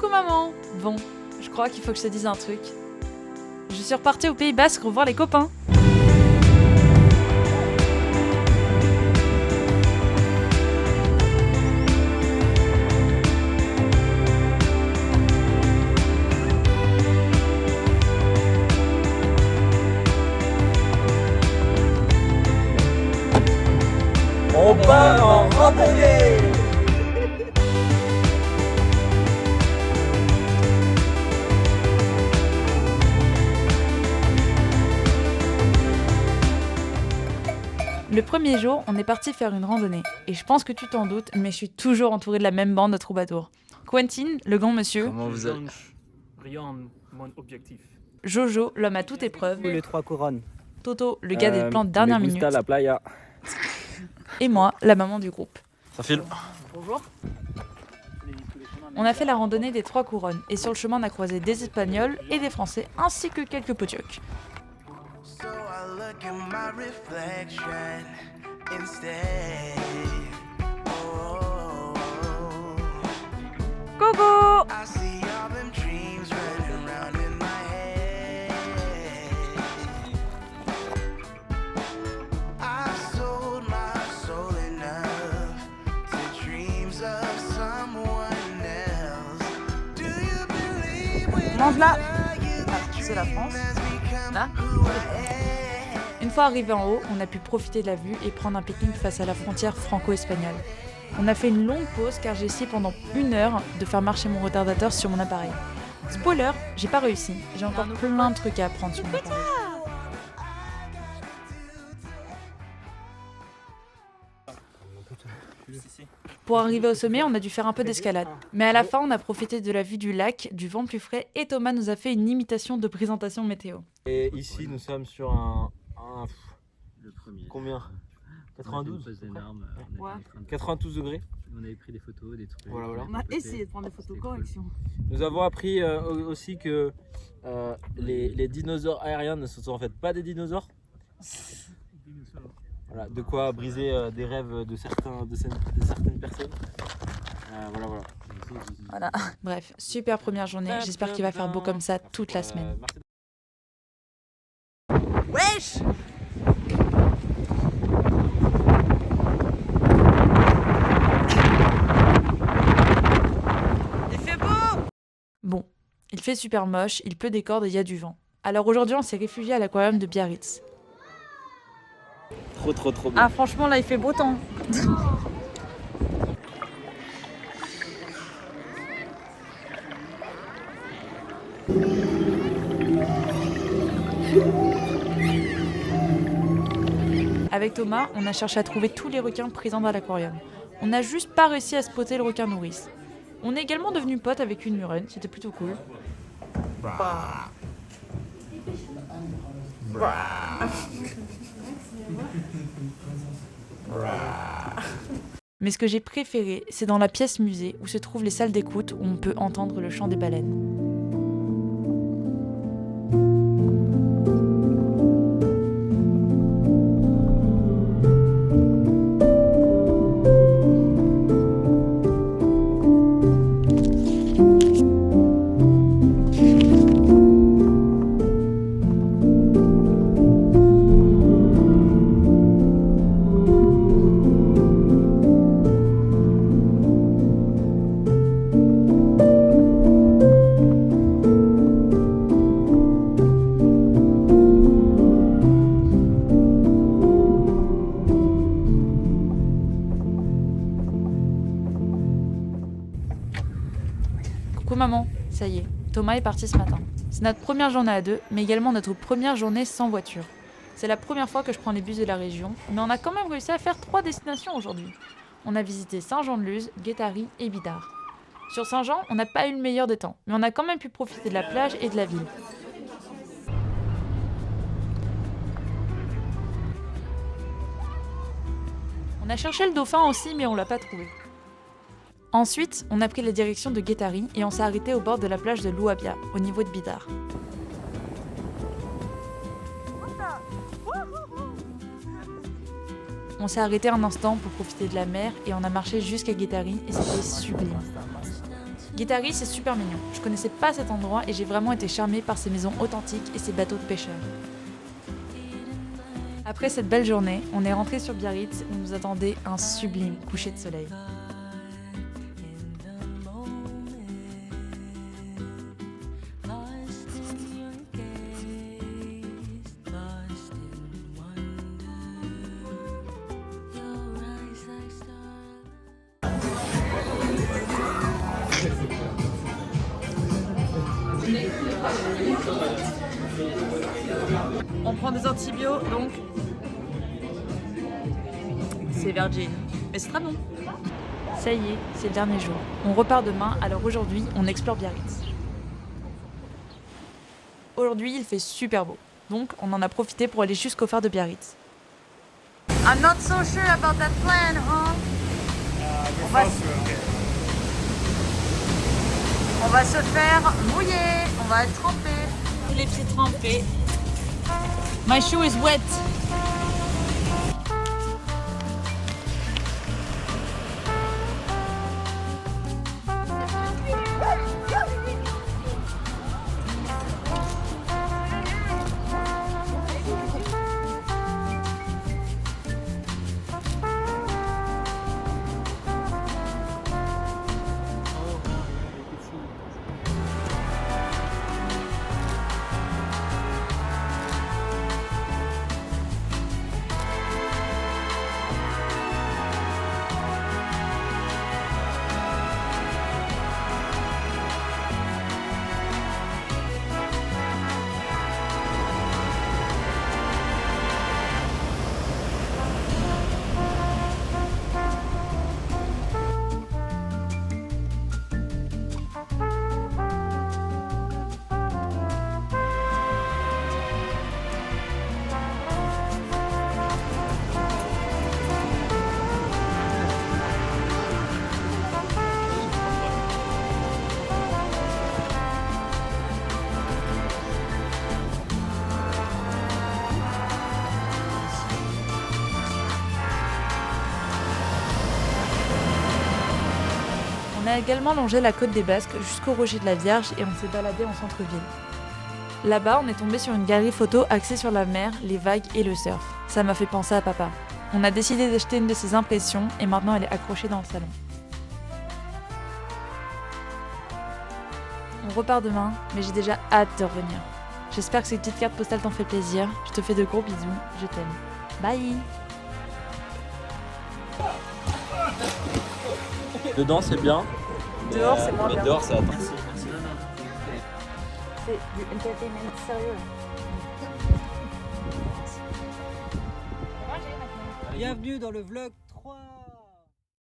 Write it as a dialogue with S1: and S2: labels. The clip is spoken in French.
S1: Coucou maman. Bon, je crois qu'il faut que je te dise un truc. Je suis repartie au Pays Basque revoir les copains.
S2: On part en randonnée.
S1: Le premier jour, on est parti faire une randonnée. Et je pense que tu t'en doutes, mais je suis toujours entourée de la même bande de troubadours. Quentin, le grand monsieur.
S2: Comment vous allez?
S3: Rien, mon objectif.
S1: Jojo, l'homme à toute épreuve.
S2: Les 3 couronnes.
S1: Toto, le gars des plans de dernière
S2: me
S1: minute.
S2: gusta la playa.
S1: Et moi, la maman du groupe.
S2: Ça file.
S1: Bonjour. On a fait la randonnée des 3 couronnes. Et sur le chemin, on a croisé des Espagnols et des Français, ainsi que quelques potiocs.
S4: So I look at my reflection instead. Oh,
S1: Coucou!
S4: I see all them dreams running around in my head. I've sold my soul enough to dreams of someone else. Do you believe when
S1: Mange là.
S4: you
S1: C'est la France.
S4: has become
S1: Là.
S4: who I am?
S1: Une fois arrivé en haut, on a pu profiter de la vue et prendre un pique-nique face à la frontière franco-espagnole. On a fait une longue pause car j'ai essayé pendant 1 heure de faire marcher mon retardateur sur mon appareil. Spoiler, j'ai pas réussi. J'ai encore plein de trucs à apprendre sur mon appareil. Pour arriver au sommet, on a dû faire un peu d'escalade. Mais à la fin, on a profité de la vue du lac, du vent plus frais et Thomas nous a fait une imitation de présentation météo.
S2: Et ici, nous sommes sur un
S5: Le premier.
S2: combien?
S5: On
S2: 92
S5: a fait une pause énorme, on
S1: Ouais.
S5: était en train de-
S2: 92 degrés.
S5: On avait pris des photos, des trucs.
S2: Voilà, voilà.
S1: On a essayé de prendre des photos correction.
S2: Nous avons appris aussi que les dinosaures aériens ne sont en fait pas des dinosaures. Voilà, de quoi briser des rêves de certaines personnes. Voilà.
S1: Voilà. Bref, super première journée. J'espère qu'il va faire beau comme ça toute la semaine.
S2: Merci.
S1: Wesh! Il fait beau! Bon, il fait super moche, il pleut des cordes et il y a du vent. Alors aujourd'hui, on s'est réfugié à l'aquarium de Biarritz.
S2: Trop bien.
S1: Ah, franchement, là, il fait beau temps. Avec Thomas, on a cherché à trouver tous les requins présents dans l'aquarium. On n'a juste pas réussi à spotter le requin nourrice. On est également devenu potes avec une murène, c'était plutôt cool. Mais ce que j'ai préféré, c'est dans la pièce musée où se trouvent les salles d'écoute où on peut entendre le chant des baleines. Coucou maman, ça y est, Thomas est parti ce matin. C'est notre première journée à deux, mais également notre première journée sans voiture. C'est la première fois que je prends les bus de la région, mais on a quand même réussi à faire 3 destinations aujourd'hui. On a visité Saint-Jean-de-Luz, Guétary et Bidart. Sur Saint-Jean, on n'a pas eu le meilleur des temps, mais on a quand même pu profiter de la plage et de la ville. On a cherché le dauphin aussi, mais on l'a pas trouvé. Ensuite, on a pris la direction de Guétary et on s'est arrêté au bord de la plage de Louabia, au niveau de Bidart. On s'est arrêté un instant pour profiter de la mer et on a marché jusqu'à Guétary et c'était sublime. Guitari, c'est super mignon. Je connaissais pas cet endroit et j'ai vraiment été charmée par ces maisons authentiques et ces bateaux de pêcheurs. Après cette belle journée, on est rentré sur Biarritz où nous attendait un sublime coucher de soleil. On prend des antibiotiques, donc c'est Virgin. Mais c'est très bon. Ça y est, c'est le dernier jour. On repart demain, alors aujourd'hui, on explore Biarritz. Aujourd'hui, il fait super beau. Donc, on en a profité pour aller jusqu'au phare de Biarritz. I'm not so sure about that plan, huh? On va se faire mouiller, on va être trempé. Les pieds trempés. My shoe is wet. On a également longé la côte des Basques jusqu'au Rocher de la Vierge et on s'est baladé en centre-ville. Là-bas, on est tombé sur une galerie photo axée sur la mer, les vagues et le surf. Ça m'a fait penser à papa. On a décidé d'acheter une de ses impressions et maintenant elle est accrochée dans le salon. On repart demain, mais j'ai déjà hâte de revenir. J'espère que cette petite carte postale t'en fait plaisir. Je te fais de gros bisous, je t'aime. Bye!
S2: Dedans c'est bien.
S1: Dehors, c'est moins
S2: mais
S1: bien.
S2: dehors c'est atteint.
S1: C'est du entertainment sérieux.
S6: Bienvenue dans le vlog